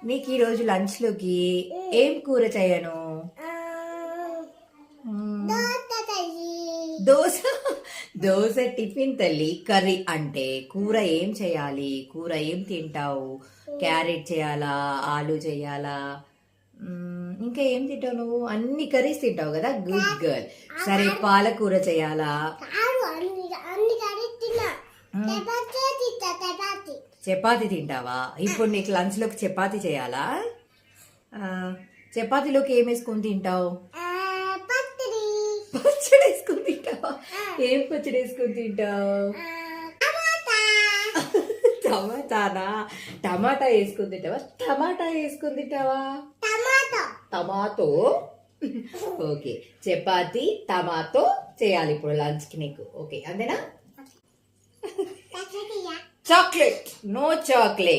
నీకు ఈరోజు లంచ్ లోకి ఏం కూర చేయను? దోశ. దోశ టిఫిన్ తల్లి. కర్రీ అంటే కూర ఏం చేయాలి? కూర ఏం తింటావు? క్యారెట్ చేయాలా, ఆలు చేయాలా, ఇంకా ఏం తింటావు నువ్వు? అన్ని కర్రీస్ తింటావు కదా, గుడ్ గర్ల్. సరే, పాలకూర చేయాలా? చపాతి తింటావా? ఇప్పుడు నీకు లంచ్ లోకి చపాతి చేయాలా? చపాతీలోకి ఏం వేసుకొని తింటావు? పచ్చడి వేసుకొని తింటావా? ఏం పచ్చడి వేసుకొని తింటావు? టమాటానా? టమాటా వేసుకొని తింటావా? టమాటా వేసుకొని తింటావా? టమాటో. ఓకే, చపాతి టమాటో చేయాలి ఇప్పుడు లంచ్ కి నీకు. ఓకే, అంతేనా? చాక్లెట్. No chocolate.